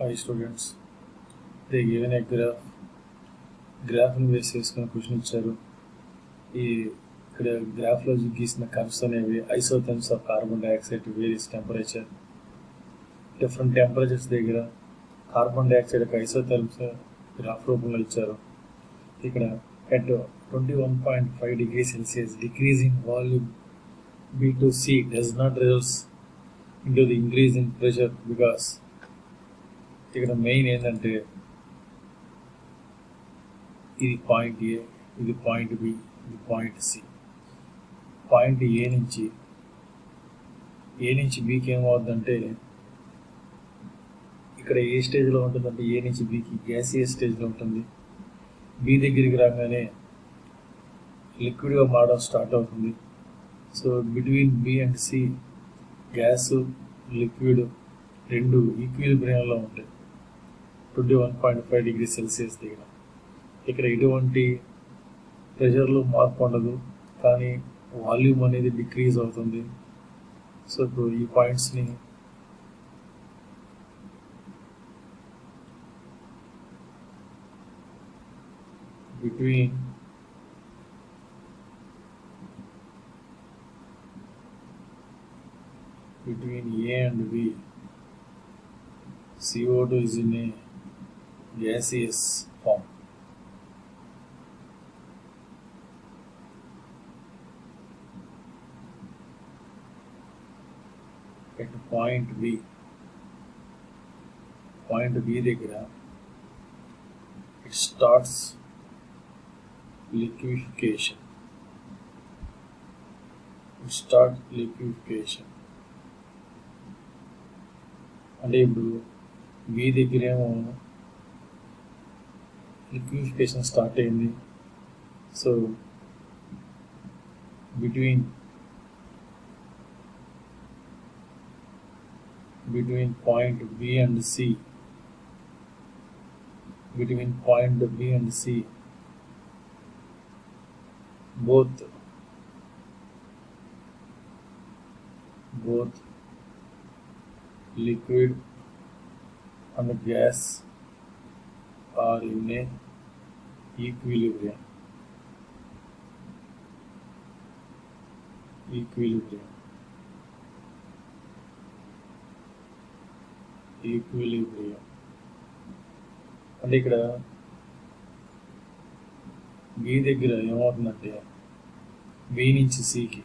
Hi students, they given a గ్రాఫ్ని base చేసుకుని question ఇచ్చారు. ఈ ఇక్కడ గ్రాఫ్లో గీసిన కర్వ్స్ అనేవి isotherms of carbon dioxide various temperature. Different temperatures దగ్గర కార్బన్ డైఆక్సైడ్ యొక్క ఐసోథర్మ్స్ గ్రాఫ్ రూపంలో ఇచ్చారు. ఇక్కడ at 21.5 degrees Celsius decrease in volume B2C does not result into the increase in pressure because ఇక్కడ మెయిన్ ఏంటంటే ఇది పాయింట్ ఏ, ఇది పాయింట్ బి, ఇది పాయింట్ సి. పాయింట్ ఏ నుంచి బికి ఏమవుతుందంటే ఇక్కడ ఏ స్టేజ్లో ఉంటుందంటే ఏ నుంచి బికి గ్యాసియస్ స్టేజ్లో ఉంటుంది. బి దగ్గరికి రాగానే లిక్విడ్గా మారడం స్టార్ట్ అవుతుంది. So between B and C gas liquid రెండు ఈక్విలిబ్రియంలో ఉంటాయి 21.5 degrees Celsius దగ్గర. ఇక్కడ ఎటువంటి ప్రెషర్లో మార్పు ఉండదు, కానీ వాల్యూమ్ అనేది డిక్రీజ్ అవుతుంది. సో ఇప్పుడు ఈ పాయింట్స్ని between A and B, CO2 is in a gaseous form. At point B దగ్గర it starts liquefaction. అంటే ఇప్పుడు బి దగ్గరేమో లిక్విఫికేషన్ స్టార్ట్ అయింది. So between point B and C both liquid and gas are in a equilibrium. అంటే ఇక్కడ B దగ్గర ఏమవుతుందంటే B నుంచి సికి,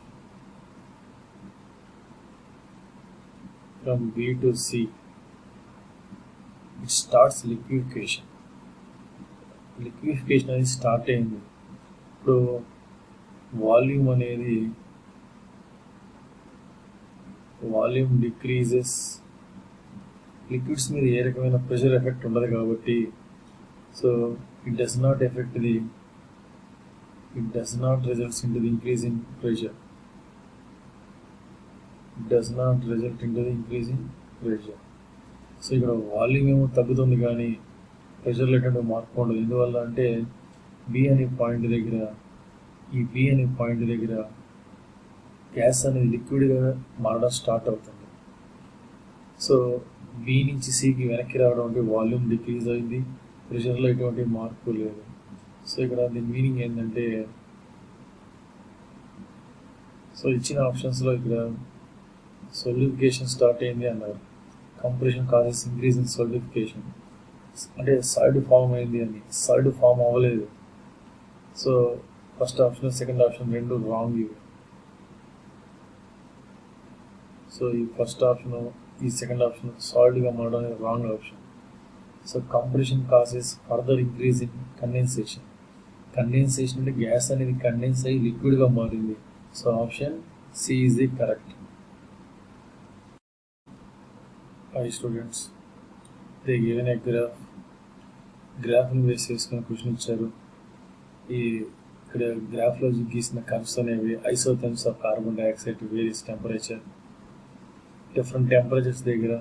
from B to C it starts liquefaction అనేది స్టార్ట్ అయింది. ఇప్పుడు వాల్యూమ్ డిక్రీజెస్. లిక్విడ్స్ మీద ఏ రకమైన ప్రెషర్ ఎఫెక్ట్ ఉండదు కాబట్టి so it does not result into the increase in pressure. So ఇక్కడ వాల్యూమ్ ఏమో తగ్గుతుంది కానీ ప్రెషర్లో ఎటువంటి మార్పు ఉండదు. ఎందువల్ల అంటే బి అనే పాయింట్ దగ్గర గ్యాస్ అనేది లిక్విడ్గా మారడం స్టార్ట్ అవుతుంది. సో బి నుంచి సికి వెనక్కి రావడం అంటే వాల్యూమ్ డిక్రీజ్ అయింది, ప్రెషర్లో ఎటువంటి మార్పు లేదు. సో ఇక్కడ దీని మీనింగ్ ఏంటంటే సో ఇచ్చిన ఆప్షన్స్లో ఇక్కడ సోలిడిఫికేషన్ స్టార్ట్ అయింది అన్నారు. Compression causes increase in solidification అంటే సాలిడ్ ఫామ్ అయింది అని. సాలిడ్ ఫామ్ అవ్వలేదు. So first option second option రెండు రాంగ్ ఇవి. సో ఈ ఫస్ట్ ఆప్షన్ ఈ సెకండ్ ఆప్షన్ సాలిడ్గా మారడం అనేది wrong option. So compression causes further increase in condensation అంటే గ్యాస్ అనేది కండెన్స్ అయ్యి లిక్విడ్గా మారింది. So option C is the correct. Hi students, they given a గ్రాఫ్ని బేస్ చేసుకుని క్వశ్చన్ ఇచ్చారు. ఈ ఇక్కడ గ్రాఫ్లో గీసిన కర్వ్స్ అనేవి isotherms of carbon dioxide various temperature. Different temperatures దగ్గర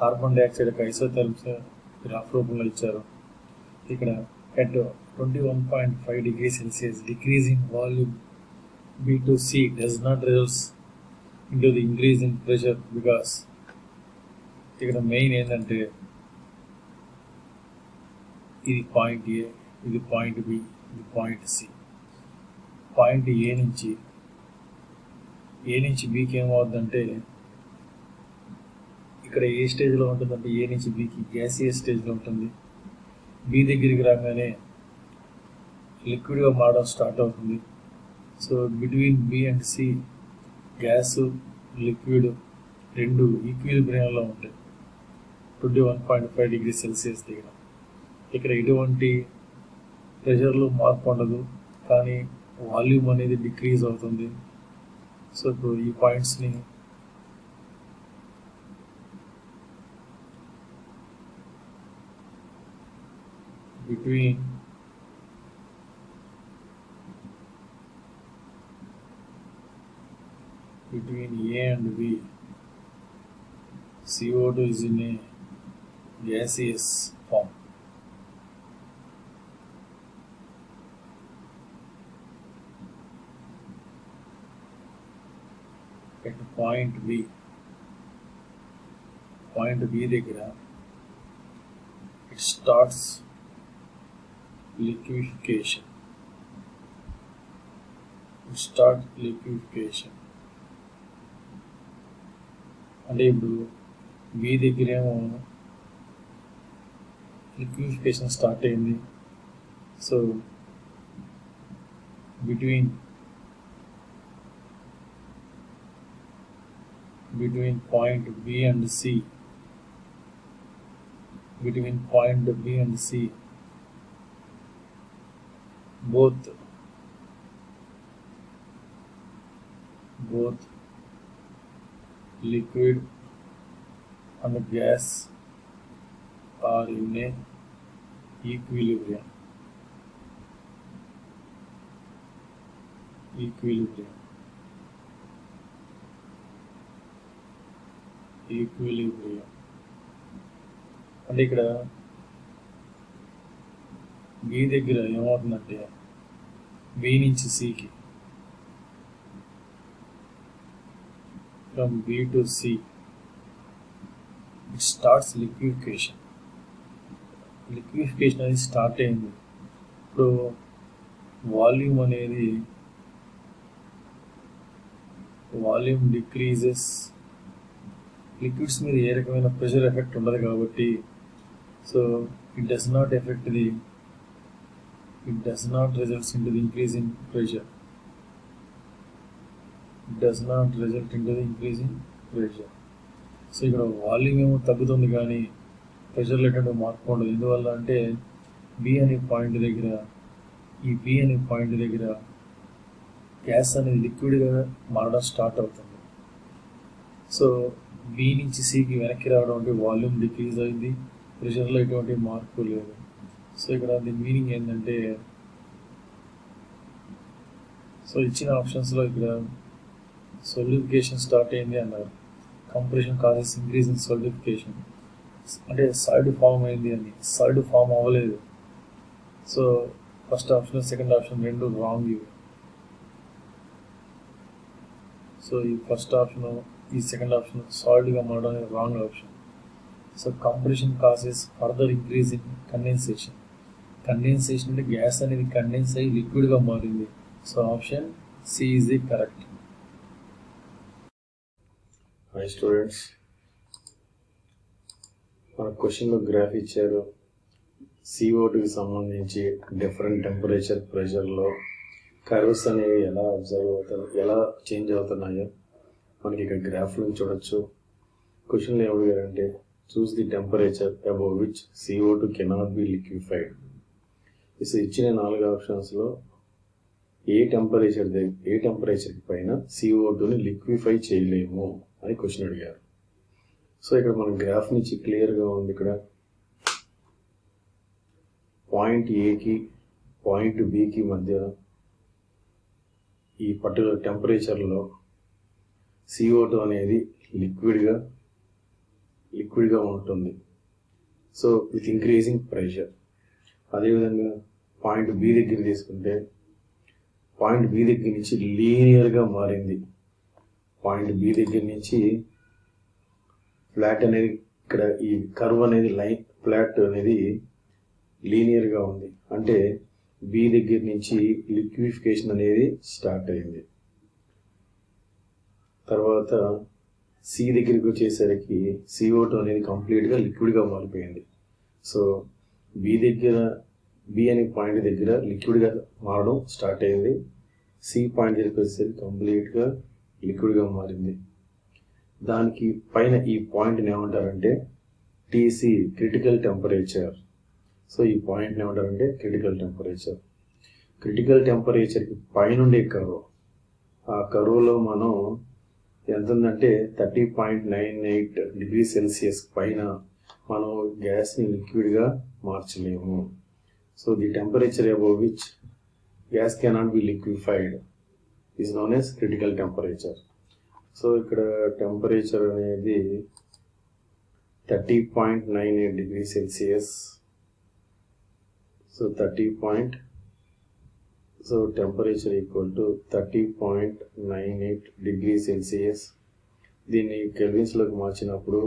కార్బన్ డైఆక్సైడ్ యొక్క ఐసోథర్మ్స్ గ్రాఫ్ రూపంలో ఇచ్చారు. ఇక్కడ at 21.5 degrees Celsius decrease in volume B2C does not result into the increase in pressure because ఇక్కడ మెయిన్ ఏంటంటే ఇది పాయింట్ ఏ, ఇది పాయింట్ బి, ఇది పాయింట్ సి. పాయింట్ ఏ నుంచి బికి ఏమవుతుందంటే ఇక్కడ ఏ స్టేజ్లో ఉంటుందంటే ఏ నుంచి బికి గ్యాసియస్ స్టేజ్లో ఉంటుంది. బి దగ్గరికి రాగానే లిక్విడ్గా మారడం స్టార్ట్ అవుతుంది. So between B and C gas liquid రెండు ఈక్విలిబ్రియంలో ఉంటాయి 21.5 డిగ్రీ సెల్సియస్ దగ్గర. ఇక్కడ ఎటువంటి ప్రెషర్లో మార్పు ఉండదు, కానీ వాల్యూమ్ అనేది డిక్రీజ్ అవుతుంది. సో ఇప్పుడు ఈ పాయింట్స్ని between A and B, CO2 is in a gaseous form. At point B దగ్గర it starts liquefaction. అంటే ఇప్పుడు బి దగ్గర ఏమో లిక్విఫికేషన్ స్టార్ట్ అయింది. So between point B and C both liquid and gas are in a equilibrium. అంటే ఇక్కడ B దగ్గర ఏమవుతుందంటే బి నుంచి సికి, from B to C, it starts liquefaction అనేది స్టార్ట్ అయింది. ఇప్పుడు వాల్యూమ్ డిక్రీజెస్. లిక్విడ్స్ మీద ఏ రకమైన ప్రెషర్ ఎఫెక్ట్ ఉండదు కాబట్టి so it does not result into the increase in pressure. So ఇక్కడ వాల్యూమ్ ఏమో తగ్గుతుంది కానీ ప్రెషర్లో ఎటువంటి మార్పు ఉండదు. ఎందువల్ల అంటే బి అనే పాయింట్ దగ్గర గ్యాస్ అనేది లిక్విడ్గా మారడం స్టార్ట్ అవుతుంది. సో బి నుంచి సికి వెనక్కి రావడం అంటే వాల్యూమ్ డిక్రీజ్ అయింది, ప్రెషర్లో ఎటువంటి మార్పు లేదు. సో ఇక్కడ దీని మీనింగ్ ఏంటంటే, సో ఇచ్చిన ఆప్షన్స్లో ఇక్కడ సోలిడిఫికేషన్ స్టార్ట్ అయింది అన్నారు. Compression causes increase in solidification అంటే సాలిడ్ ఫామ్ అయింది అని. సాలిడ్ ఫామ్ అవ్వలేదు. So first option second option రెండు రాంగ్ ఇవి. సో ఈ ఫస్ట్ ఆప్షన్ ఈ సెకండ్ ఆప్షన్ సాలిడ్గా మారడం అనేది wrong option. So compression causes further increase in condensation అంటే గ్యాస్ అనేది కండెన్స్ అయ్యి లిక్విడ్గా మారింది. So option C is the correct. Hi students, మన క్వశ్చన్లో గ్రాఫ్ ఇచ్చారు. CO2కి సంబంధించి డిఫరెంట్ టెంపరేచర్ ప్రెషర్లో కర్వ్స్ అనేవి ఎలా చేంజ్ అవుతున్నాయో మనకి ఇక్కడ గ్రాఫ్ నుంచి చూడొచ్చు. క్వశ్చన్లో ఏమడిగారంటే choose the temperature above which CO2 cannot be liquefied. ఇచ్చిన 4 ఆప్షన్స్లో ఏ టెంపరేచర్కి పైన CO2ని లిక్విఫై చేయలేము అని క్వశ్చన్ అడిగారు. సో ఇక్కడ మన గ్రాఫ్ నుంచి క్లియర్గా ఉంది. ఇక్కడ పాయింట్ ఏకి పాయింట్ బికి మధ్య ఈ పర్టికులర్ టెంపరేచర్లో CO2 అనేది లిక్విడ్గా ఉంటుంది. So with increasing pressure. అదేవిధంగా పాయింట్ బి దగ్గర తీసుకుంటే పాయింట్ బి దగ్గర నుంచి లీనియర్గా మారింది. పాయింట్ బి దగ్గర నుంచి ఫ్లాట్ అనేది ఇక్కడ ఈ కర్వ్ అనేది ఫ్లాట్ అనేది లీనియర్గా ఉంది, అంటే బి దగ్గర నుంచి లిక్విఫికేషన్ అనేది స్టార్ట్ అయింది. తర్వాత సి దగ్గరికి వచ్చేసరికి CO2 అనేది కంప్లీట్గా లిక్విడ్గా మారిపోయింది. సో బి అనే పాయింట్ దగ్గర లిక్విడ్గా మారడం స్టార్ట్ అయింది. సి పాయింట్ దగ్గరికి వచ్చేసరికి కంప్లీట్గా లిక్విడ్గా మారింది. దానికి పైన ఈ పాయింట్ని ఏమంటారంటే టీసీ, క్రిటికల్ టెంపరేచర్. సో ఈ పాయింట్ని ఏమంటారంటే క్రిటికల్ టెంపరేచర్. క్రిటికల్ టెంపరేచర్కి పైనుండే కర్వ్, ఆ కర్వ్లో మనం ఎంత ఉందంటే 30.98 డిగ్రీ సెల్సియస్ పైన మనం గ్యాస్ని లిక్విడ్గా మార్చలేము. So the temperature above which gas cannot be liquefied is known as critical temperature. So ఇక్కడ టెంపరేచర్ అనేది 30.98 degree Celsius. So temperature equal to 30.98 degree Celsius. దీన్ని కెల్విన్స్లోకి మార్చినప్పుడు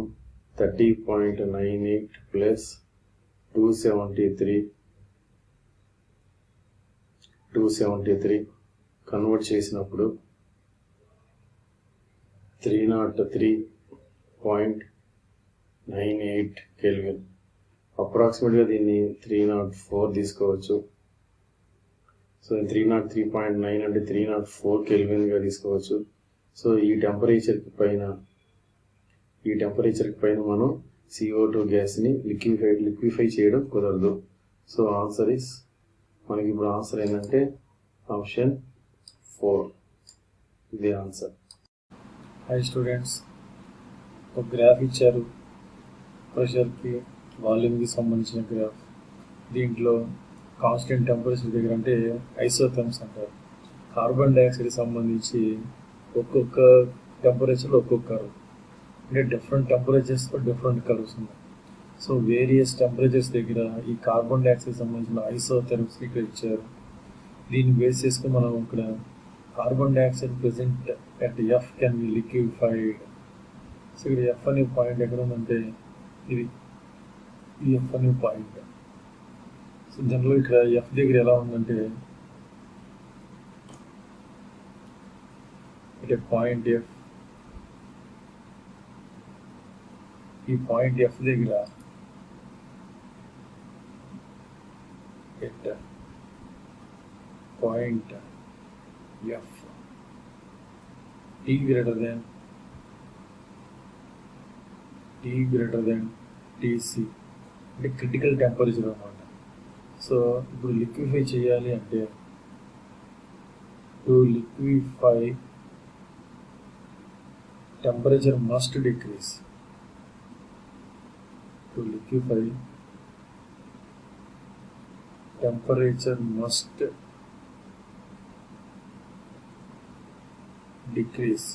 30.98 ప్లస్ 273 కన్వర్ట్ చేసినప్పుడు 303.98 కెల్విన్. అప్రాక్సిమేట్గా దీన్ని 304 తీసుకోవచ్చు. సో 303.9 అంటే 304 కెల్విన్గా తీసుకోవచ్చు. సో ఈ టెంపరేచర్కి పైన మనం CO2 గ్యాస్ని లిక్విఫై చేయడం కుదరదు. సో మనకి ఇప్పుడు ఆన్సర్ ఏంటంటే ఆప్షన్ 4. ఇది ఆన్సర్. హాయ్ స్టూడెంట్స్, ఒక గ్రాఫ్ ఇచ్చారు, ప్రెషర్కి వాల్యూమ్కి సంబంధించిన గ్రాఫ్. దీంట్లో కాన్స్టెంట్ టెంపరేచర్ దగ్గర అంటే ఐసోథర్మ్స్ అంటారు. కార్బన్ డైఆక్సైడ్కి సంబంధించి ఒక్కొక్క టెంపరేచర్లో ఒక్కొక్క కర్వ్, అంటే డిఫరెంట్ టెంపరేచర్స్లో డిఫరెంట్ కర్వ్స్ ఉన్నాయి. సో వేరియస్ టెంపరేచర్స్ దగ్గర ఈ కార్బన్ డైఆక్సైడ్ సంబంధించిన ఐసోథర్మ్స్ ఇక్కడ ఇచ్చారు. దీన్ని బేస్ చేసుకుని మనం ఇక్కడ carbon dioxide present at F can be liquefied. So ఇక్కడ ఎఫ్ అనే పాయింట్ ఎక్కడ ఉందంటే ఇది ఈ ఎఫ్ అనే పాయింట్. సో దానిలో ఇక్కడ ఎఫ్ దగ్గర ఎలా ఉందంటే ఇట్ పాయింట్ ఎఫ్, ఈ పాయింట్ ఎఫ్ దగ్గర at point F T greater than TC అంటే క్రిటికల్ టెంపరేచర్ అన్నమాట. సో ఇప్పుడు లిక్విఫై చేయాలి అంటే to liquefy temperature must decrease. To liquefy temperature must decrease.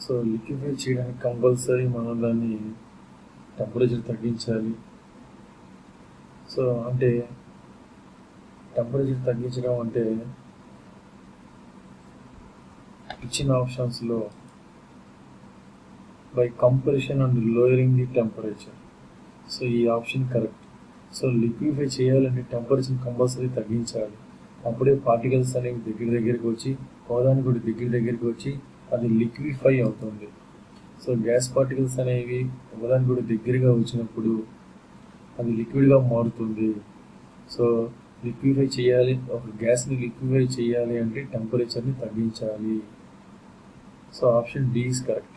So liquefy చేయడానికి కంపల్సరీ మనం దాన్ని టెంపరేచర్ తగ్గించాలి. సో అంటే టెంపరేచర్ తగ్గించడం అంటే ఇచ్చిన ఆప్షన్స్లో by compression and lowering the temperature. So ఈ ఆప్షన్ కరెక్ట్. సో లిక్విఫై చేయాలంటే టెంపరేచర్ కంపల్సరీ తగ్గించాలి. అప్పుడే పార్టికల్స్ అనేవి దగ్గరికి వచ్చి ఒకదానికి కూడా దగ్గరికి వచ్చి అది లిక్విఫై అవుతుంది. సో గ్యాస్ పార్టికల్స్ అనేవి ఒకదానికి కూడా దగ్గరగా వచ్చినప్పుడు అది లిక్విడ్గా మారుతుంది. సో లిక్విఫై చేయాలి, ఒక గ్యాస్ని లిక్విఫై చేయాలి అంటే టెంపరేచర్ని తగ్గించాలి. So option D is correct.